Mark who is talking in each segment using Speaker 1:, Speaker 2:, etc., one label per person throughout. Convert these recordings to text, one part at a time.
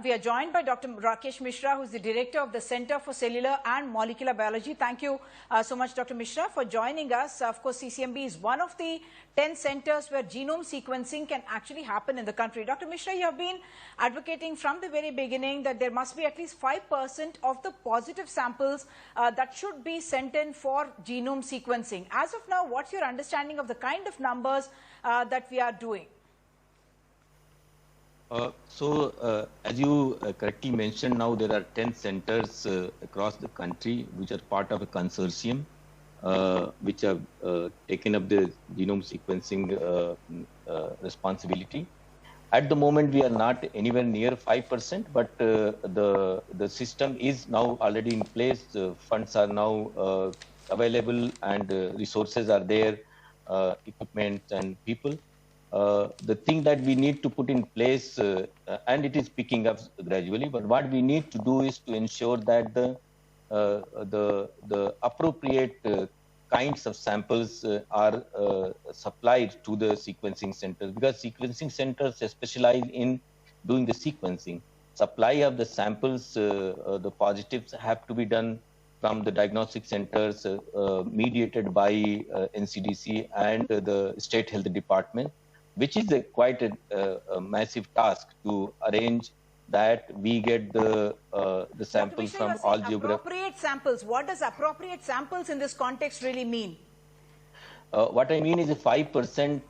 Speaker 1: we are joined by Dr. Rakesh Mishra, who is the director of the Center for Cellular and Molecular Biology. Thank you so much, Dr. Mishra, for joining us. Of course, CCMB is one of the 10 centers where genome sequencing can actually happen in the country. Dr. Mishra, you have been advocating from the very beginning that there must be at least 5% of the positive samples that should be sent in for genome sequencing. As of now, what's your understanding of the kind of numbers that we are doing?
Speaker 2: As you correctly mentioned, now there are 10 centers across the country which are part of a consortium which have taken up the genome sequencing responsibility. At the moment, we are not anywhere near 5%, but the system is now already in place. Funds are now available, and resources are there, equipment and people. The thing that we need to put in place, and it is picking up gradually, but what we need to do is to ensure that the appropriate kinds of samples are supplied to the sequencing centers, because sequencing centers specialize in doing the sequencing. Supply of the samples, the positives, have to be done from the diagnostic centers mediated by NCDC and the State Health Department, which is quite a massive task to arrange that we get the samples from all geographic.
Speaker 1: Appropriate samples. What does appropriate samples in this context really mean?
Speaker 2: What I mean is 5%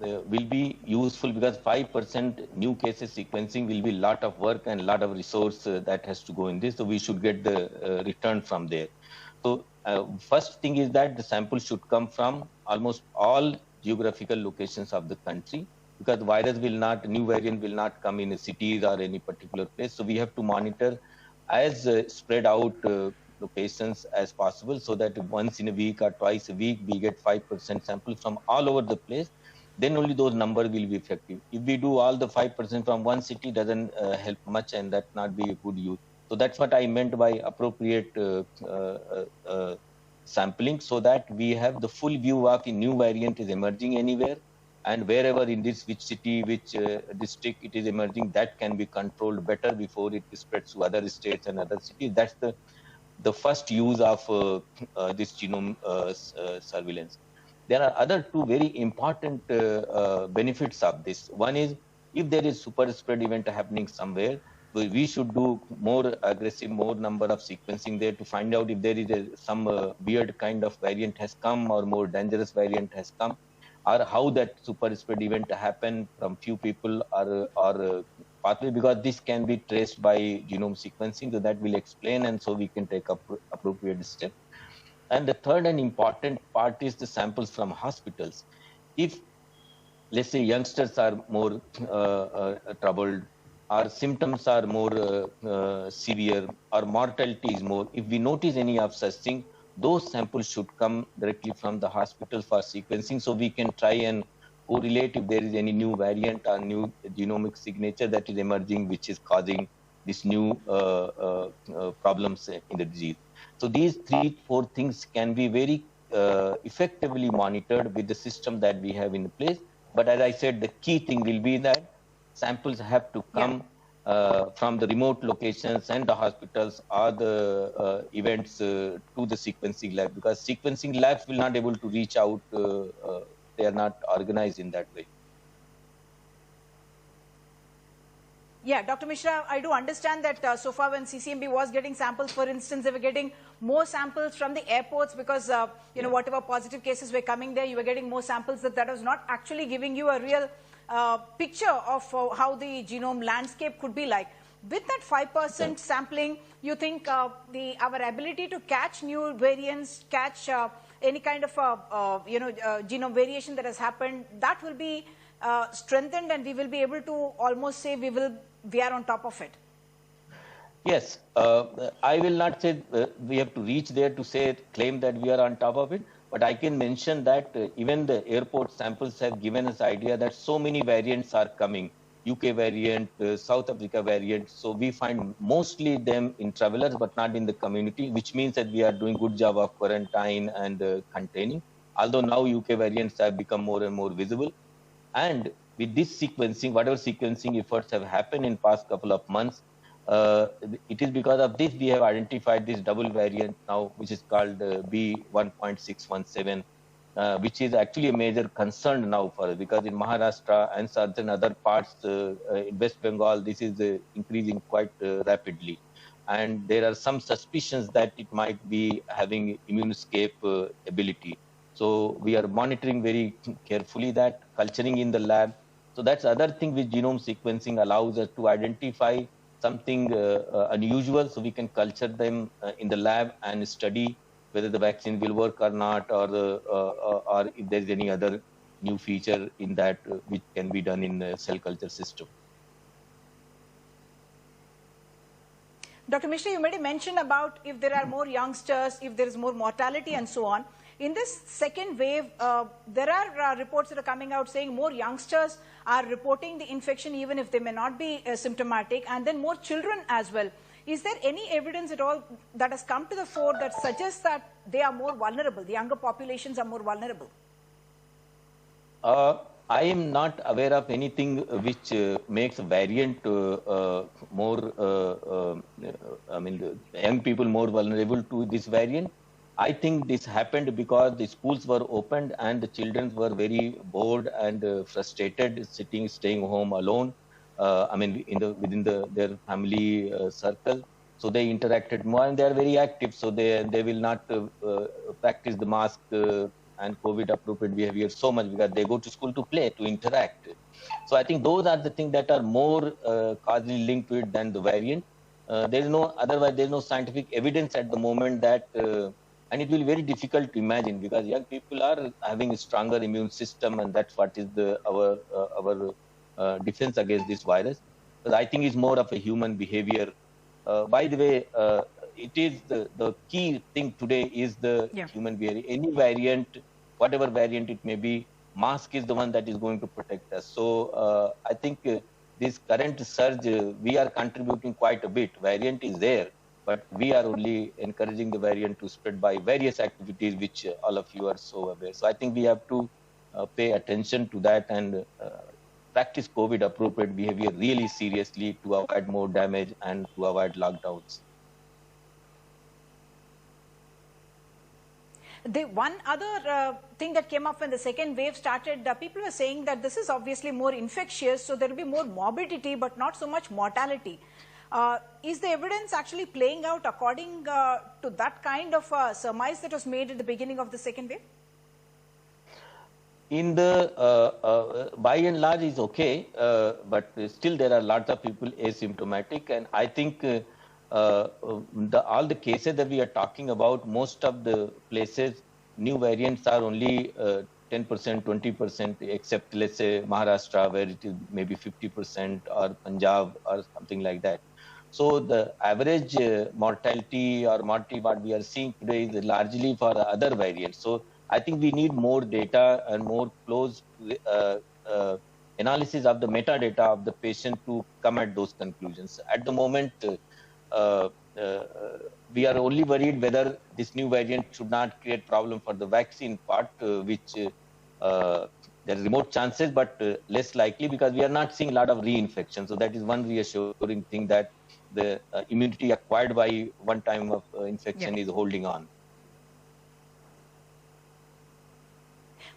Speaker 2: will be useful, because 5% new cases sequencing will be a lot of work and a lot of resource that has to go in this. So we should get the return from there. So first thing is that the sample should come from almost all geographical locations of the country, because virus will not, new variant will not come in cities or any particular place. So we have to monitor as spread out locations as possible, so that once in a week or twice a week we get 5% samples from all over the place. Then only those numbers will be effective. If we do all the 5% from one city, doesn't help much, and that not be a good use. So that's what I meant by appropriate sampling, so that we have the full view of a new variant is emerging anywhere, and wherever in this, which city, which district it is emerging, that can be controlled better before it spreads to other states and other cities. That's the first use of this genome surveillance. There are other two very important benefits of this. One is, if there is super spread event happening somewhere, we should do more aggressive, more number of sequencing there to find out if there is some weird kind of variant has come, or more dangerous variant has come, or how that super spread event happened from few people or pathway, because this can be traced by genome sequencing. So that will explain, and so we can take up appropriate steps. And the third and important part is the samples from hospitals. If, let's say, youngsters are more troubled, our symptoms are more severe, or mortality is more, if we notice any of such thing, those samples should come directly from the hospital for sequencing, so we can try and correlate if there is any new variant or new genomic signature that is emerging, which is causing this new problems in the disease. So these 3-4 things can be very effectively monitored with the system that we have in place. But as I said, the key thing will be that samples have to come from the remote locations and the hospitals or the events to the sequencing lab, because sequencing labs will not be able to reach out. They are not organized in that way.
Speaker 1: Yeah, Dr. Mishra, I do understand that so far when CCMB was getting samples, for instance, they were getting more samples from the airports, because, you know, whatever positive cases were coming there, you were getting more samples. That was not actually giving you a real picture of how the genome landscape could be like. With that 5% sampling, you think our ability to catch new variants, catch any kind of genome variation that has happened, that will be strengthened, and we will be able to almost say we are on top of it?
Speaker 2: Yes, I will not say we have to reach there to claim that we are on top of it. But I can mention that even the airport samples have given us idea that so many variants are coming. UK variant, South Africa variant. So we find mostly them in travelers, but not in the community, which means that we are doing good job of quarantine and containing. Although now UK variants have become more and more visible. And with this sequencing, whatever sequencing efforts have happened in past couple of months, it is because of this we have identified this double variant now, which is called B1.617, which is actually a major concern now for us, because in Maharashtra and certain other parts in West Bengal, this is increasing quite rapidly. And there are some suspicions that it might be having immune escape ability. So we are monitoring very carefully that, culturing in the lab. So that's other thing which genome sequencing allows us to identify something unusual, so we can culture them in the lab and study whether the vaccine will work or not, or if there's any other new feature in that which can be done in the cell culture system.
Speaker 1: Dr. Mishra, you made a mention about if there are more youngsters, if there is more mortality and so on. In this second wave, there are reports that are coming out saying more youngsters are reporting the infection even if they may not be symptomatic, and then more children as well. Is there any evidence at all that has come to the fore that suggests that they are more vulnerable, the younger populations are more vulnerable?
Speaker 2: I am not aware of anything which makes a variant more, I mean, the young people more vulnerable to this variant. I think this happened because the schools were opened and the children were very bored and frustrated, staying home alone. I mean, within their family circle. So they interacted more and they are very active. So they will not practice the mask and COVID appropriate behavior so much, because they go to school to play, to interact. So I think those are the things that are more causally linked to it than the variant. Otherwise there is no scientific evidence at the moment that, and it will be very difficult to imagine, because young people are having a stronger immune system, and that's what is our defense against this virus. But I think it's more of a human behavior. By the way, it is the key thing today is the human behavior. Any variant, whatever variant it may be, mask is the one that is going to protect us. So I think this current surge, we are contributing quite a bit. Variant is there, but we are only encouraging the variant to spread by various activities, which all of you are so aware. So I think we have to pay attention to that and practice COVID appropriate behavior really seriously to avoid more damage and to avoid lockdowns.
Speaker 1: The one other thing that came up when the second wave started, people were saying that this is obviously more infectious, so there will be more morbidity, but not so much mortality. Is the evidence actually playing out according to that kind of surmise that was made at the beginning of the second wave?
Speaker 2: In the by and large is okay, but still there are lots of people asymptomatic, and I think all the cases that we are talking about, most of the places, new variants are only 10%, 20%, except let's say Maharashtra, where it is maybe 50%, or Punjab or something like that. So the average mortality or mortality what we are seeing today is largely for the other variants. So I think we need more data and more close analysis of the metadata of the patient to come at those conclusions. At the moment, we are only worried whether this new variant should not create problem for the vaccine part, which there is remote chances, but less likely, because we are not seeing a lot of reinfection. So that is one reassuring thing, that the immunity acquired by one time of infection is holding on.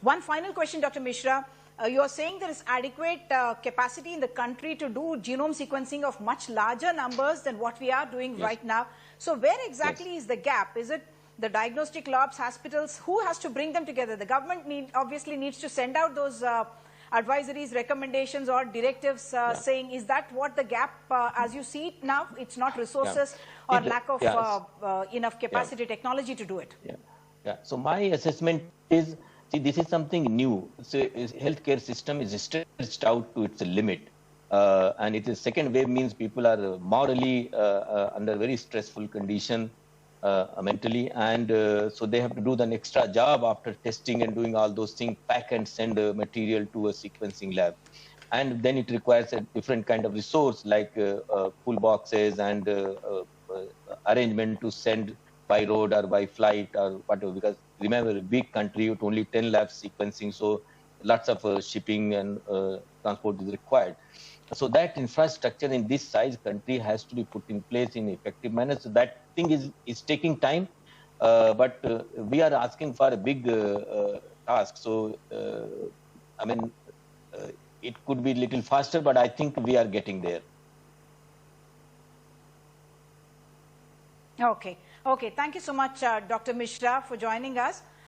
Speaker 1: One final question, Dr. Mishra. You are saying there is adequate capacity in the country to do genome sequencing of much larger numbers than what we are doing right now. So where exactly is the gap? Is it the diagnostic labs, hospitals? Who has to bring them together? The government obviously needs to send out those advisories, recommendations or directives saying, is that what the gap, as you see it now, it's not resources or lack of enough capacity, technology to do it?
Speaker 2: So my assessment is, see, this is something new. So healthcare system is stretched out to its limit. And it is second wave means people are morally under very stressful condition mentally. And so they have to do an extra job after testing and doing all those things, pack and send material to a sequencing lab. And then it requires a different kind of resource, like full boxes and arrangement to send by road or by flight or whatever, because remember, a big country with only 10 labs sequencing, so lots of shipping and transport is required. So that infrastructure in this size country has to be put in place in effective manner. So that thing is taking time, but we are asking for a big task. So I mean, it could be a little faster, but I think we are getting there.
Speaker 1: Okay. Okay. Thank you so much, Dr. Mishra, for joining us.